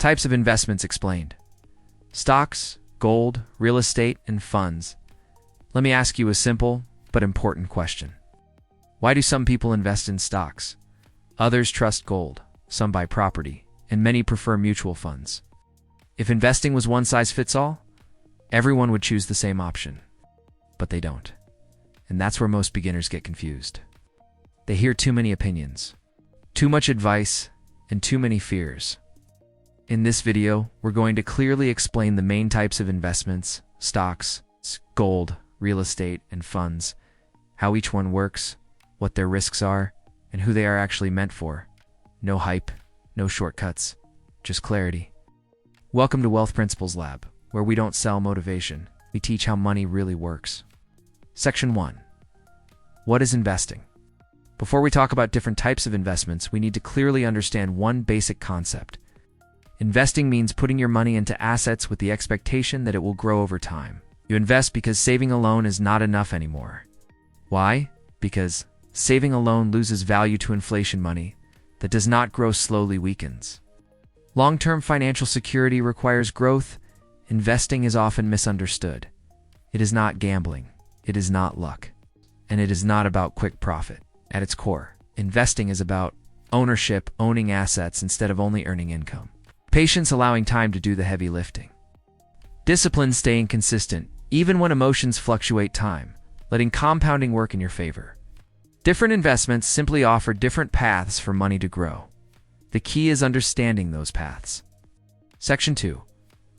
Types of investments explained. Stocks, gold, real estate, and funds. Let me ask you a simple but important question. Why do some people invest in stocks? Others trust gold, some buy property, and many prefer mutual funds. If investing was one size fits all, everyone would choose the same option. But they don't. And that's where most beginners get confused. They hear too many opinions, too much advice, and too many fears. In this video, we're going to clearly explain the main types of investments, stocks, gold, real estate, and funds, how each one works, what their risks are, and who they are actually meant for. No hype, no shortcuts, just clarity. Welcome to Wealth Principles Lab, where we don't sell motivation, we teach how money really works. Section 1. What is investing? Before we talk about different types of investments, we need to clearly understand one basic concept. Investing means putting your money into assets with the expectation that it will grow over time. You invest because saving alone is not enough anymore. Why? Because saving alone loses value to inflation money that does not grow slowly weakens. Long-term financial security requires growth. Investing is often misunderstood. It is not gambling. It is not luck. And it is not about quick profit. At its core, investing is about ownership, owning assets instead of only earning income. Patience, allowing time to do the heavy lifting. Discipline, staying consistent, even when emotions fluctuate time, letting compounding work in your favor. Different investments simply offer different paths for money to grow. The key is understanding those paths. Section 2.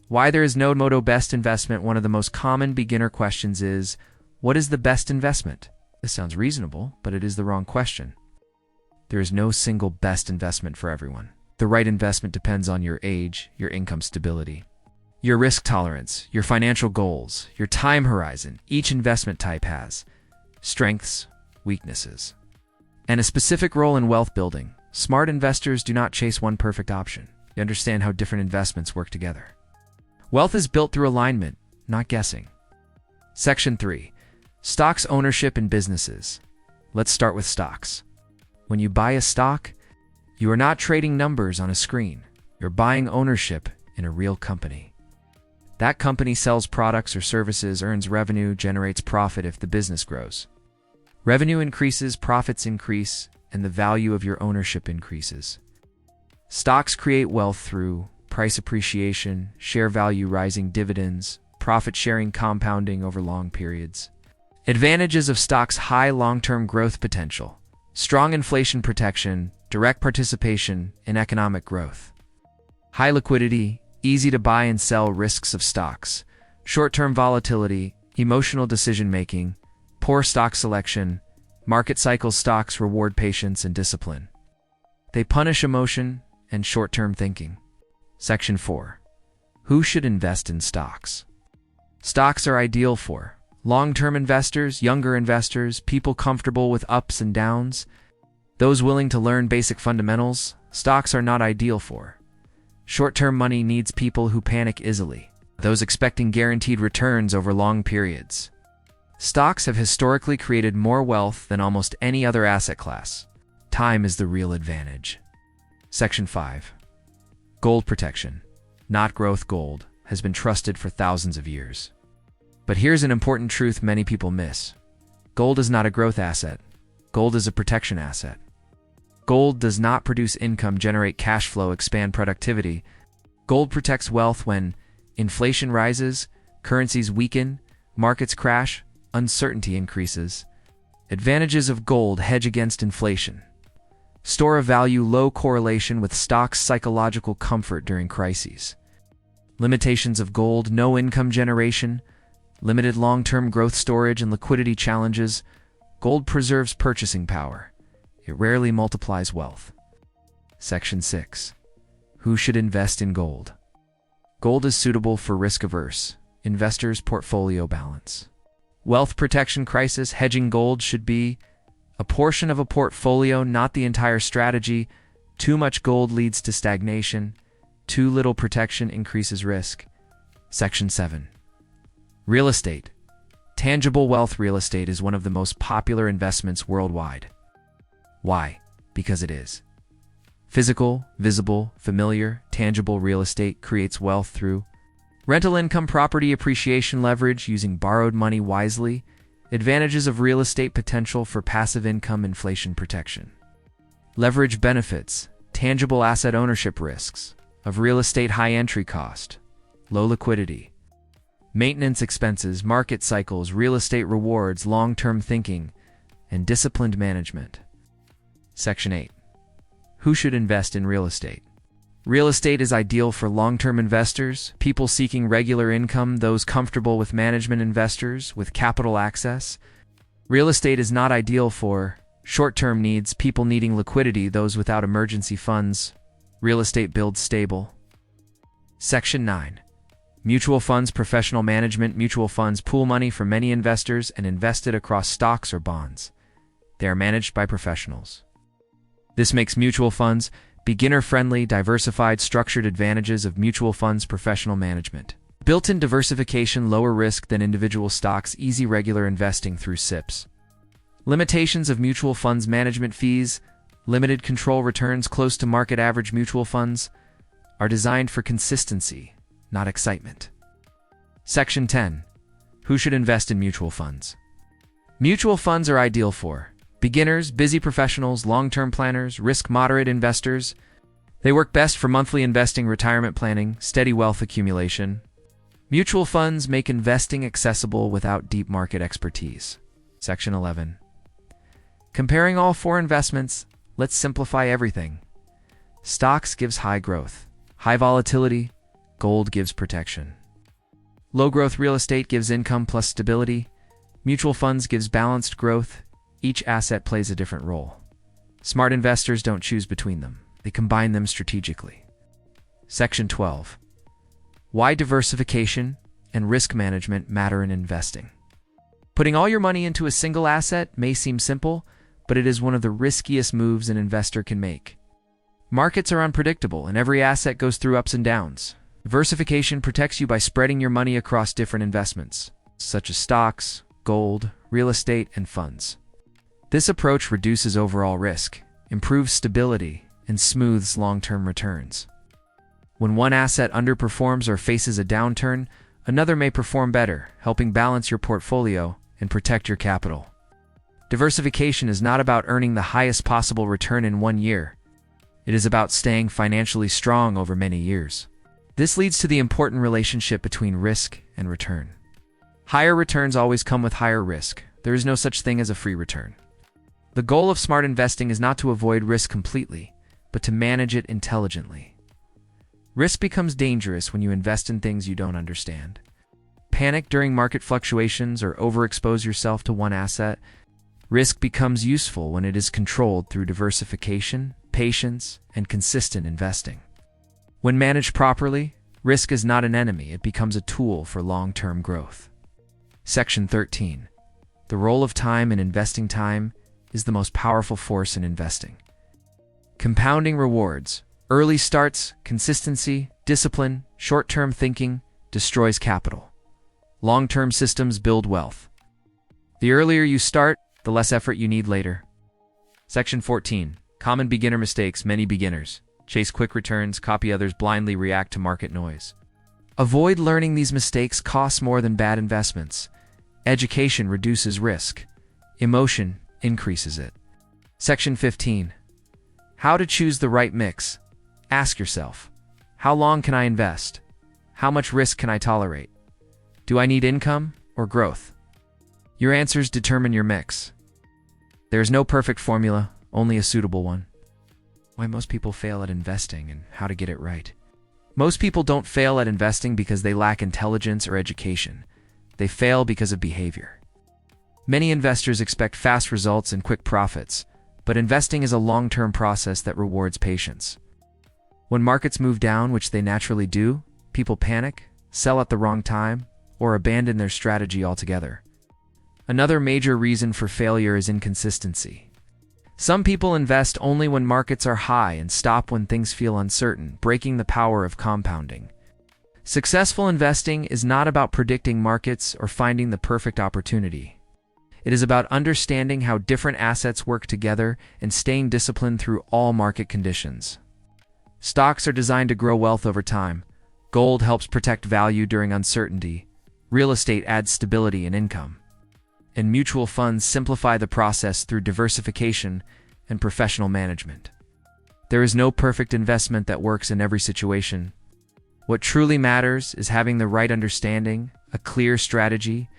Why there is no best investment. One of the most common beginner questions is, what is the best investment? This sounds reasonable, but it is the wrong question. There is no single best investment for everyone. The right investment depends on your age, your income stability, your risk tolerance, your financial goals, your time horizon. Each investment type has strengths, weaknesses, and a specific role in wealth building. Smart investors do not chase one perfect option. They understand how different investments work together. Wealth is built through alignment, not guessing. Section 3. Stocks, ownership, and businesses. Let's start with stocks. When you buy a stock, you are not trading numbers on a screen. You're buying ownership in a real company. That company sells products or services, earns revenue, generates profit if the business grows. Revenue increases, profits increase, and the value of your ownership increases. Stocks create wealth through price appreciation, share value rising, dividends, profit sharing, compounding over long periods. Advantages of stocks: high long-term growth potential, strong inflation protection, direct participation in economic growth. High liquidity, easy to buy and sell. Risks of stocks: short-term volatility, emotional decision-making, poor stock selection, market cycles. Stocks reward patience and discipline. They punish emotion and short-term thinking. Section 4. Who should invest in stocks? Stocks are ideal for long-term investors, younger investors, people comfortable with ups and downs, those willing to learn basic fundamentals. Stocks are not ideal for short-term money needs, people who panic easily, those expecting guaranteed returns over long periods. Stocks have historically created more wealth than almost any other asset class. Time is the real advantage. Section 5. Gold protection, not growth. Gold has been trusted for thousands of years. But here's an important truth many people miss. Gold is not a growth asset. Gold is a protection asset. Gold does not produce income, generate cash flow, expand productivity. Gold protects wealth when inflation rises, currencies weaken, markets crash, uncertainty increases. Advantages of gold: hedge against inflation. Store of value, low correlation with stocks, psychological comfort during crises. Limitations of gold: no income generation, limited long-term growth, storage and liquidity challenges. Gold preserves purchasing power. It rarely multiplies wealth. Section 6. Who should invest in gold? Gold is suitable for risk-averse investors. Portfolio balance. Wealth protection crisis: hedging gold should be a portion of a portfolio, not the entire strategy. Too much gold leads to stagnation. Too little protection increases risk. Section 7. Real estate. Tangible wealth. Real estate is one of the most popular investments worldwide. Why? Because it is Physical, visible, familiar, tangible real estate creates wealth through rental income, property appreciation, leverage using borrowed money wisely, advantages of real estate, potential for passive income, inflation protection. Leverage benefits, tangible asset ownership, risks of real estate, high entry cost, low liquidity. Maintenance expenses, market cycles, real estate rewards, long-term thinking, and disciplined management. Section 8. Who should invest in real estate? Real estate is ideal for long-term investors, people seeking regular income, those comfortable with management, investors with capital access. Real estate is not ideal for short-term needs, people needing liquidity, those without emergency funds. Real estate builds stable. Section 9. Mutual funds, professional management. Mutual funds pool money from many investors and invest it across stocks or bonds. They are managed by professionals. This makes mutual funds beginner-friendly, diversified, structured. Advantages of mutual funds, professional management. Built-in diversification, lower risk than individual stocks, easy regular investing through SIPs. Limitations of mutual funds, management fees, limited control, returns close to market average. Mutual funds are designed for consistency, not excitement. Section 10. Who should invest in mutual funds? Mutual funds are ideal for beginners, busy professionals, long-term planners, risk-moderate investors. They work best for monthly investing, retirement planning, steady wealth accumulation. Mutual funds make investing accessible without deep market expertise. Section 11. Comparing all four investments, let's simplify everything. Stocks gives high growth, high volatility. Gold gives protection. Low growth real estate gives income plus stability. Mutual funds gives balanced growth. Each asset plays a different role. Smart investors don't choose between them. They combine them strategically. Section 12. Why diversification and risk management matter in investing. Putting all your money into a single asset may seem simple, but it is one of the riskiest moves an investor can make. Markets are unpredictable, and every asset goes through ups and downs. Diversification protects you by spreading your money across different investments, such as stocks, gold, real estate, and funds. This approach reduces overall risk, improves stability, and smooths long-term returns. When one asset underperforms or faces a downturn, another may perform better, helping balance your portfolio and protect your capital. Diversification is not about earning the highest possible return in one year. It is about staying financially strong over many years. This leads to the important relationship between risk and return. Higher returns always come with higher risk. There is no such thing as a free return. The goal of smart investing is not to avoid risk completely, but to manage it intelligently. Risk becomes dangerous when you invest in things you don't understand. Panic during market fluctuations or overexpose yourself to one asset. Risk becomes useful when it is controlled through diversification, patience, and consistent investing. When managed properly, risk is not an enemy, it becomes a tool for long-term growth. Section 13. The role of time in investing. Time is the most powerful force in investing. Compounding rewards, early starts, consistency, discipline, short-term thinking destroys capital. Long-term systems build wealth. The earlier you start, the less effort you need later. Section 14. Common beginner mistakes. Many beginners chase quick returns, copy others, blindly react to market noise. Avoid learning these mistakes costs more than bad investments. Education reduces risk. Emotion increases it. Section 15. How to choose the right mix. Ask yourself, how long can I invest? How much risk can I tolerate? Do I need income or growth? Your answers determine your mix. There is no perfect formula, only a suitable one. Why most people fail at investing and how to get it right. Most people don't fail at investing because they lack intelligence or education. They fail because of behavior. Many investors expect fast results and quick profits, but investing is a long-term process that rewards patience. When markets move down, which they naturally do, people panic, sell at the wrong time, or abandon their strategy altogether. Another major reason for failure is inconsistency. Some people invest only when markets are high and stop when things feel uncertain, breaking the power of compounding. Successful investing is not about predicting markets or finding the perfect opportunity. It is about understanding how different assets work together and staying disciplined through all market conditions. Stocks are designed to grow wealth over time. Gold helps protect value during uncertainty. Real estate adds stability and income. And mutual funds simplify the process through diversification and professional management. There is no perfect investment that works in every situation. What truly matters is having the right understanding, a clear strategy,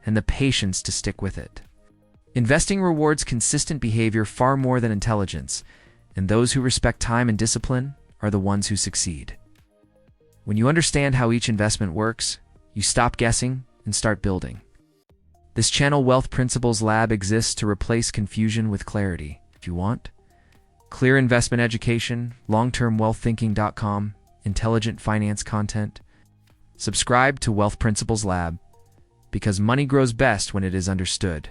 and the patience to stick with it. Investing rewards consistent behavior far more than intelligence, and those who respect time and discipline are the ones who succeed. When you understand how each investment works, you stop guessing and start building. This channel Wealth Principles Lab exists to replace confusion with clarity. If you want clear investment education, longtermwealththinking.com, intelligent finance content, subscribe to Wealth Principles Lab, because money grows best when it is understood.